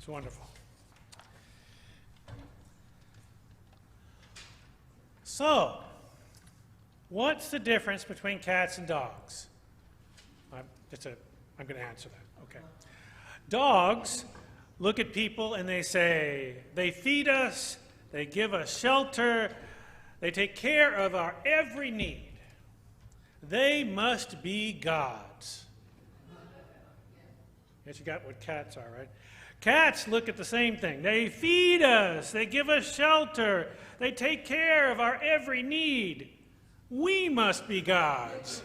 It's wonderful. So, what's the difference between cats and dogs? I'm going to answer that. Okay. Dogs look at people and they say, they feed us, they give us shelter, they take care of our every need. They must be gods. Guess you got what cats are, right? Cats look at the same thing. They feed us, they give us shelter, they take care of our every need. We must be gods.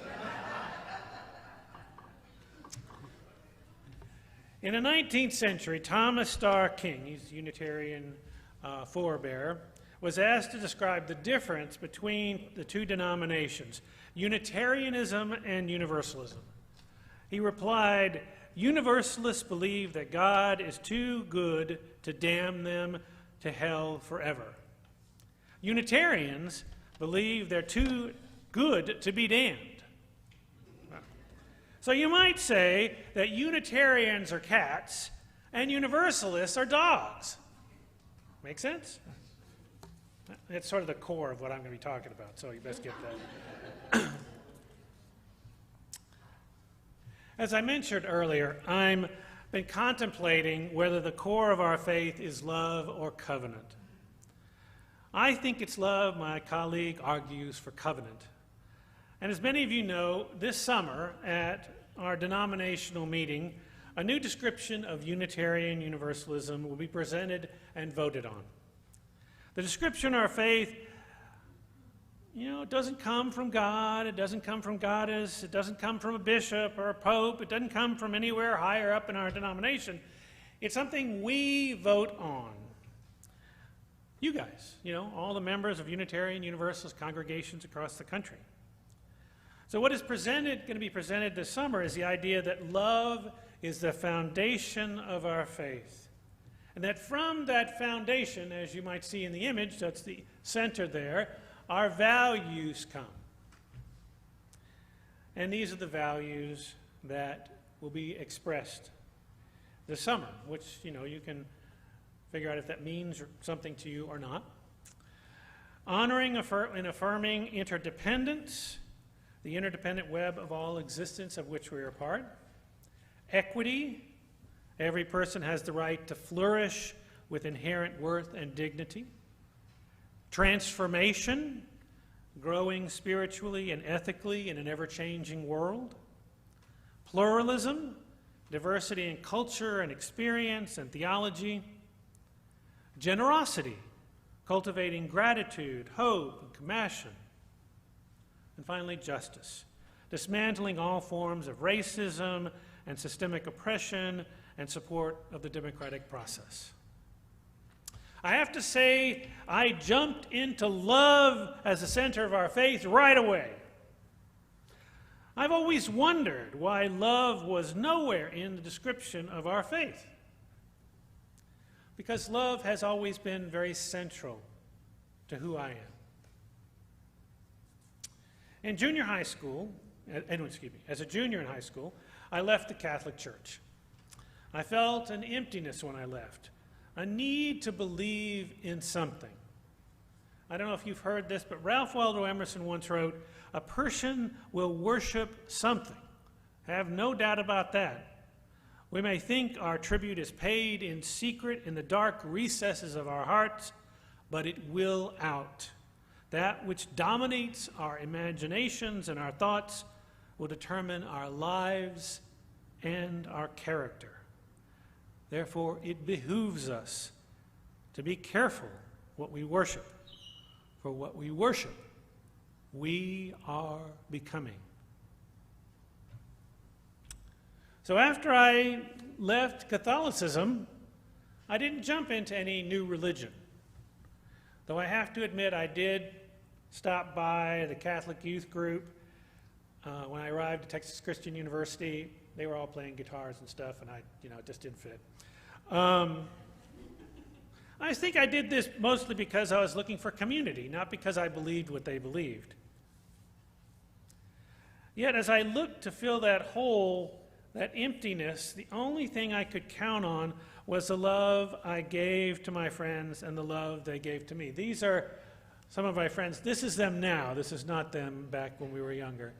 In the 19th century, Thomas Starr King, he's a Unitarian forebearer, was asked to describe the difference between the two denominations, Unitarianism and Universalism. He replied, "Universalists believe that God is too good to damn them to hell forever. Unitarians believe they're too good to be damned." So you might say that Unitarians are cats and Universalists are dogs. Make sense? That's sort of the core of what I'm going to be talking about, so you best get that. As I mentioned earlier, I've been contemplating whether the core of our faith is love or covenant. I think it's love. My colleague argues for covenant. And as many of you know, this summer at our denominational meeting, a new description of Unitarian Universalism will be presented and voted on. The description of our faith, it doesn't come from God, it doesn't come from goddess, it doesn't come from a bishop or a pope, it doesn't come from anywhere higher up in our denomination. It's something we vote on. You guys, all the members of Unitarian Universalist congregations across the country. So what is going to be presented this summer is the idea that love is the foundation of our faith. And that from that foundation, as you might see in the image, that's the center there, our values come. And these are the values that will be expressed this summer, which, you can figure out if that means something to you or not. Honoring and affirming interdependence, the interdependent web of all existence of which we are a part. Equity, every person has the right to flourish with inherent worth and dignity. Transformation, growing spiritually and ethically in an ever-changing world. Pluralism, diversity in culture and experience and theology. Generosity, cultivating gratitude, hope, and compassion. And finally, justice, dismantling all forms of racism and systemic oppression and support of the democratic process. I have to say, I jumped into love as the center of our faith right away. I've always wondered why love was nowhere in the description of our faith. Because love has always been very central to who I am. In junior high school, as a junior in high school, I left the Catholic Church. I felt an emptiness when I left, a need to believe in something. I don't know if you've heard this, but Ralph Waldo Emerson once wrote, "A person will worship something. Have no doubt about that. We may think our tribute is paid in secret in the dark recesses of our hearts, but it will out. That which dominates our imaginations and our thoughts will determine our lives and our character. Therefore, it behooves us to be careful what we worship. For what we worship, we are becoming." So after I left Catholicism, I didn't jump into any new religion. Though I have to admit I did stop by the Catholic youth group. When I arrived at Texas Christian University, they were all playing guitars and stuff, and it just didn't fit. I think I did this mostly because I was looking for community, not because I believed what they believed. Yet as I looked to fill that hole, that emptiness, the only thing I could count on was the love I gave to my friends and the love they gave to me. These are some of my friends. This is them now. This is not them back when we were younger.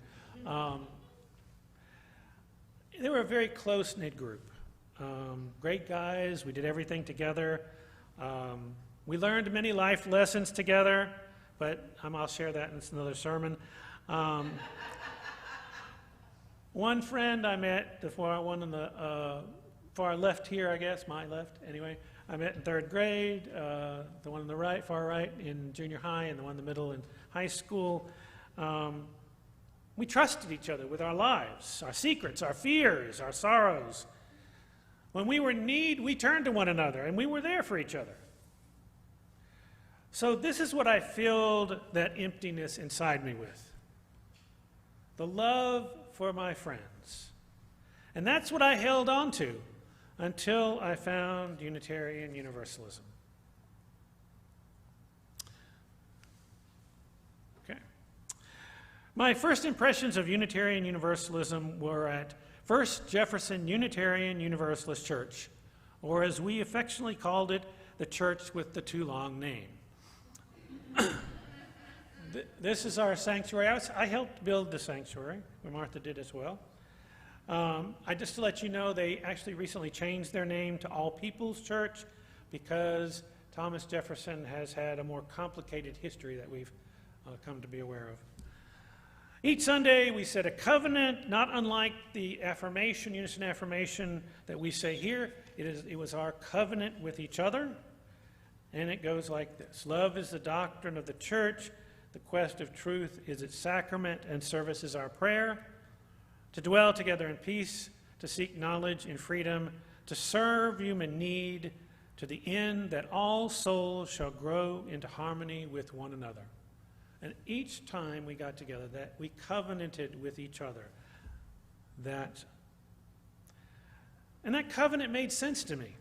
They were a very close-knit group. Great guys. We did everything together. We learned many life lessons together, but I'll share that in another sermon. One friend I met, the one on the far left here, I guess, my left, anyway, I met in third grade, the one on the right, far right, in junior high, and the one in the middle in high school. We trusted each other with our lives, our secrets, our fears, our sorrows. When we were in need, we turned to one another, and we were there for each other. So this is what I filled that emptiness inside me with. The love for my friends. And that's what I held on to until I found Unitarian Universalism. Okay. My first impressions of Unitarian Universalism were at First Jefferson Unitarian Universalist Church, or as we affectionately called it, the church with the too long name. This is our sanctuary. I helped build the sanctuary, where Martha did as well. Just to let you know, they actually recently changed their name to All People's Church because Thomas Jefferson has had a more complicated history that we've come to be aware of. Each Sunday we said a covenant, not unlike the affirmation, unison affirmation that we say here. It was our covenant with each other, and it goes like this. Love is the doctrine of the church. The quest of truth is its sacrament, and service is our prayer. To dwell together in peace, to seek knowledge in freedom, to serve human need, to the end that all souls shall grow into harmony with one another. And each time we got together, that we covenanted with each other. And that covenant made sense to me.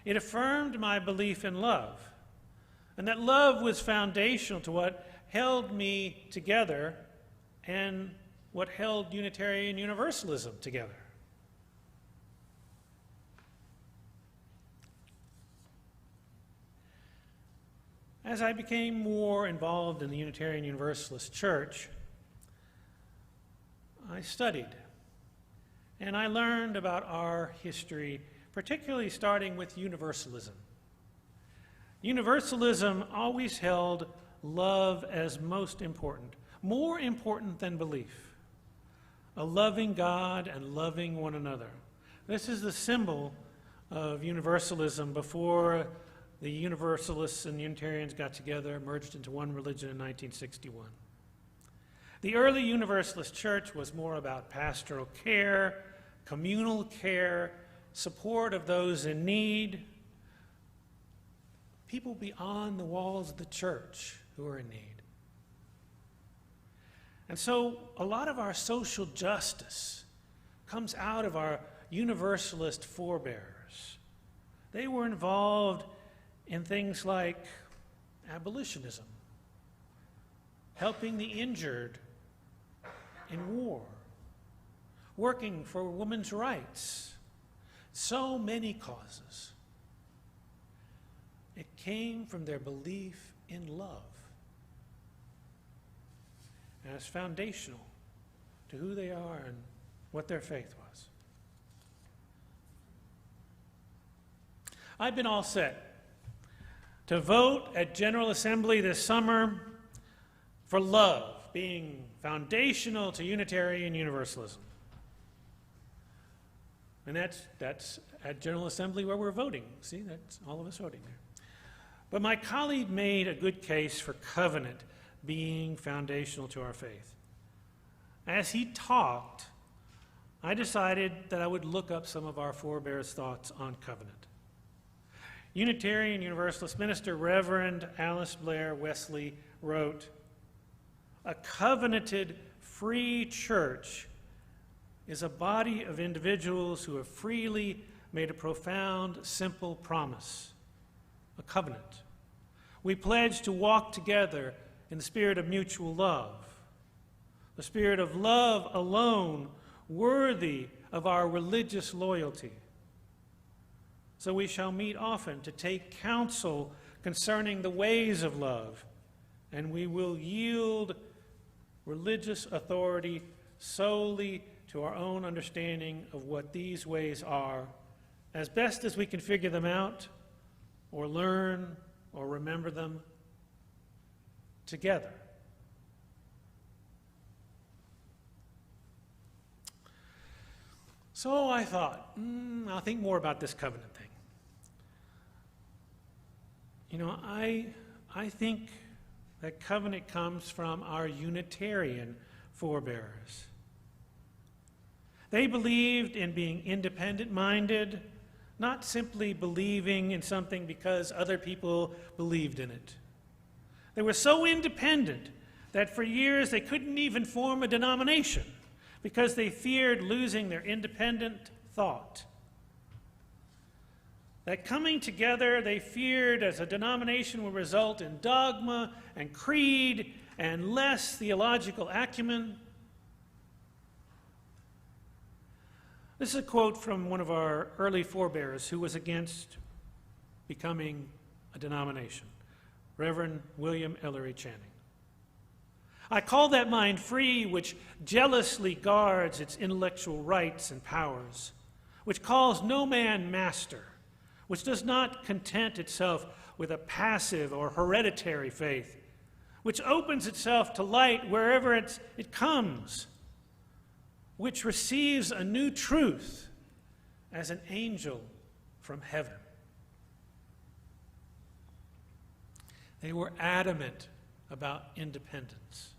It affirmed my belief in love. And that love was foundational to what held me together and what held Unitarian Universalism together. As I became more involved in the Unitarian Universalist Church, I studied and I learned about our history, particularly starting with Universalism. Universalism always held love as most important, more important than belief. A loving God and loving one another. This is the symbol of Universalism before the Universalists and Unitarians got together, merged into one religion in 1961. The early Universalist church was more about pastoral care, communal care, support of those in need, people beyond the walls of the church who are in need. And so a lot of our social justice comes out of our Universalist forebears. They were involved in things like abolitionism, helping the injured in war, working for women's rights, so many causes. It came from their belief in love. And it's foundational to who they are and what their faith was. I've been all set to vote at General Assembly this summer for love being foundational to Unitarian Universalism. And that's at General Assembly where we're voting. See, that's all of us voting there. But my colleague made a good case for covenant being foundational to our faith. As he talked, I decided that I would look up some of our forebears' thoughts on covenant. Unitarian Universalist minister Reverend Alice Blair Wesley wrote, "A covenanted free church is a body of individuals who have freely made a profound, simple promise, a covenant. We pledge to walk together in the spirit of mutual love, the spirit of love alone, worthy of our religious loyalty. So we shall meet often to take counsel concerning the ways of love, and we will yield religious authority solely to our own understanding of what these ways are, as best as we can figure them out, or learn, or remember them together. So I thought, I'll think more about this covenant thing. You know, I think that covenant comes from our Unitarian forebears. They believed in being independent-minded, not simply believing in something because other people believed in it. They were so independent that for years they couldn't even form a denomination because they feared losing their independent thought. That coming together, they feared as a denomination would result in dogma and creed and less theological acumen. This is a quote from one of our early forebears who was against becoming a denomination, Reverend William Ellery Channing. I call that mind free which jealously guards its intellectual rights and powers, which calls no man master, which does not content itself with a passive or hereditary faith, which opens itself to light wherever it comes, which receives a new truth as an angel from heaven. They were adamant about independence.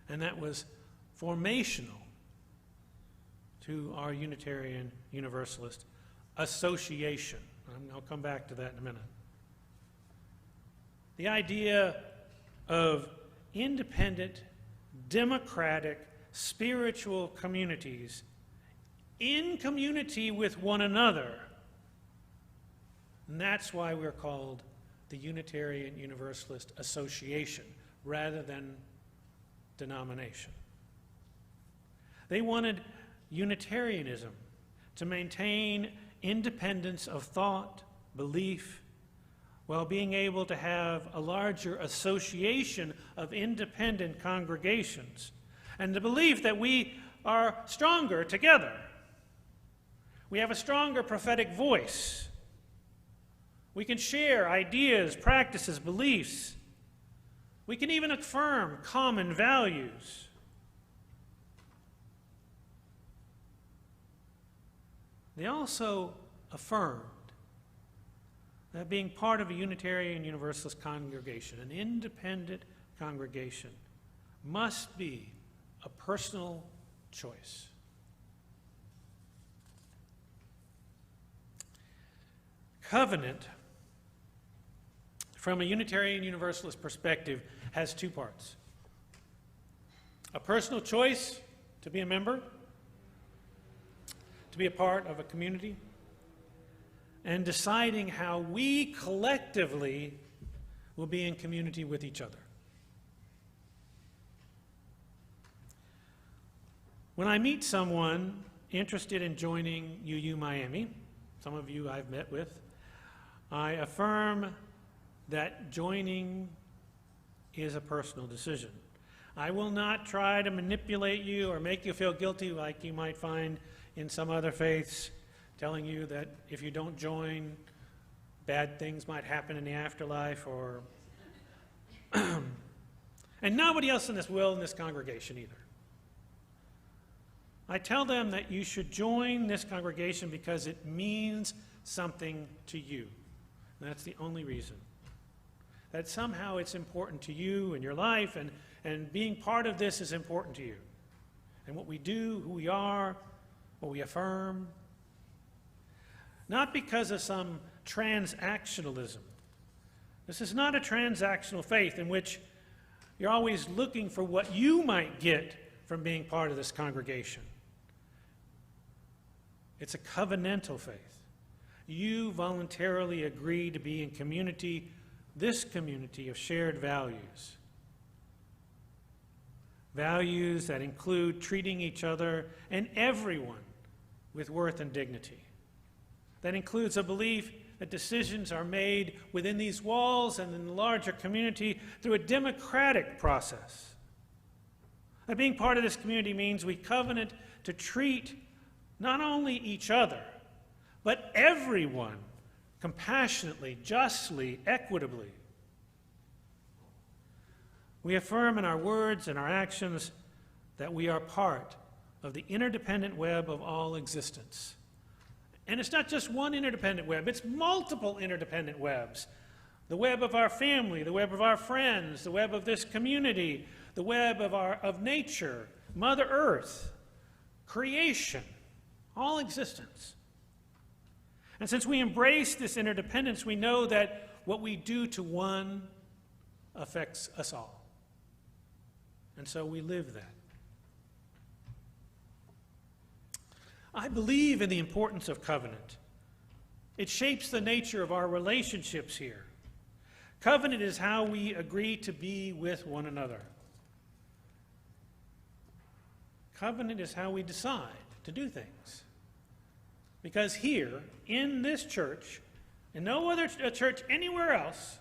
And that was formational to our Unitarian Universalist association. I'll come back to that in a minute. The idea of independent, democratic, spiritual communities in community with one another. And that's why we're called the Unitarian Universalist Association rather than denomination. They wanted Unitarianism to maintain independence of thought, belief, while being able to have a larger association of independent congregations, and the belief that we are stronger together. We have a stronger prophetic voice. We can share ideas, practices, beliefs. We can even affirm common values. They also affirmed that being part of a Unitarian Universalist congregation, an independent congregation, must be a personal choice. Covenant, from a Unitarian Universalist perspective, has two parts. A personal choice to be a member, to be a part of a community, and deciding how we collectively will be in community with each other. When I meet someone interested in joining UU Miami, some of you I've met with, I affirm that joining is a personal decision. I will not try to manipulate you or make you feel guilty like you might find in some other faiths, telling you that if you don't join, bad things might happen in the afterlife, or and nobody else in this congregation either. I tell them that you should join this congregation because it means something to you. And that's the only reason. That somehow it's important to you and your life, and being part of this is important to you. And what we do, who we are, what we affirm. Not because of some transactionalism. This is not a transactional faith in which you're always looking for what you might get from being part of this congregation. It's a covenantal faith. You voluntarily agree to be in community, this community of shared values. values that include treating each other and everyone with worth and dignity. That includes a belief that decisions are made within these walls and in the larger community through a democratic process. That being part of this community means we covenant to treat not only each other, but everyone compassionately, justly, equitably. We affirm in our words and our actions that we are part of the interdependent web of all existence. And it's not just one interdependent web, it's multiple interdependent webs. The web of our family, the web of our friends, the web of this community, the web of nature, Mother Earth, creation, all existence. And since we embrace this interdependence, we know that what we do to one affects us all. And so we live that. I believe in the importance of covenant. It shapes the nature of our relationships here. Covenant is how we agree to be with one another. Covenant is how we decide to do things. Because here, in this church, and no other church anywhere else,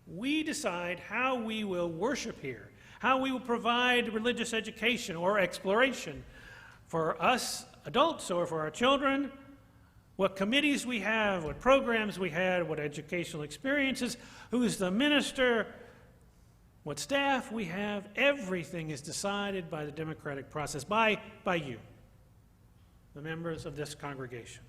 we decide how we will worship here, how we will provide religious education or exploration for us adults or for our children, what committees we have, what programs we had, what educational experiences, who's the minister, what staff we have. Everything is decided by the democratic process, by you, the members of this congregation.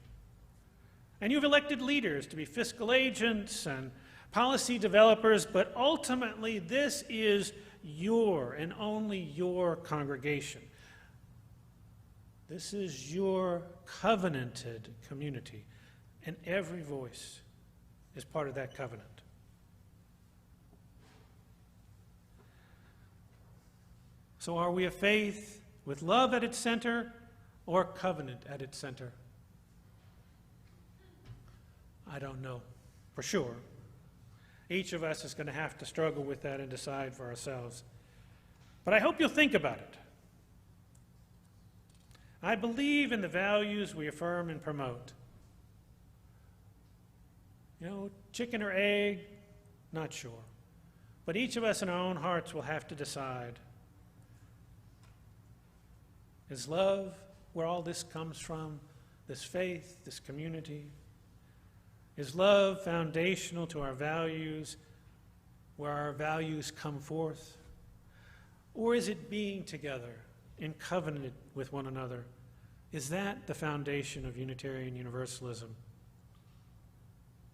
And you've elected leaders to be fiscal agents and policy developers, but ultimately this is your and only your congregation. This is your covenanted community, and every voice is part of that covenant. So are we a faith with love at its center or covenant at its center? I don't know for sure. Each of us is going to have to struggle with that and decide for ourselves. But I hope you'll think about it. I believe in the values we affirm and promote. Chicken or egg, not sure. But each of us in our own hearts will have to decide. Is love where all this comes from, this faith, this community? Is love foundational to our values, where our values come forth? Or is it being together in covenant with one another? Is that the foundation of Unitarian Universalism,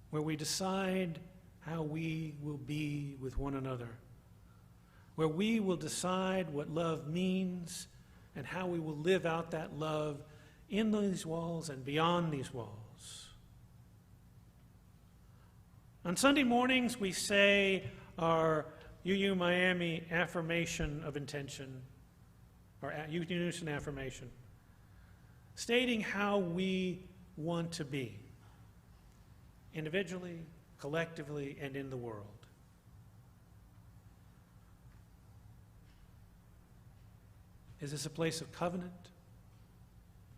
where we decide how we will be with one another, where we will decide what love means and how we will live out that love in these walls and beyond these walls? On Sunday mornings, we say our UU Miami affirmation of intention, or unison affirmation, stating how we want to be, individually, collectively, and in the world. Is this a place of covenant,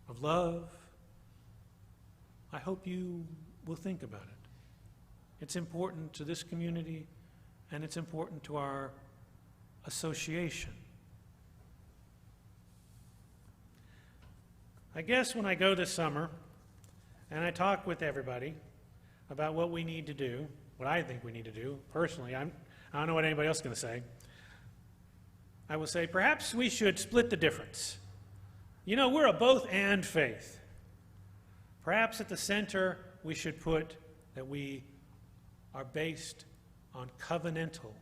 of love? I hope you will think about it. It's important to this community, and it's important to our association. I guess when I go this summer and I talk with everybody about what we need to do, what I think we need to do, personally, I don't know what anybody else is going to say, I will say perhaps we should split the difference. We're a both and faith. Perhaps at the center we should put that we are based on covenantal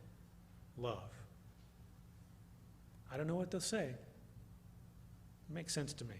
love. I don't know what they'll say. It makes sense to me.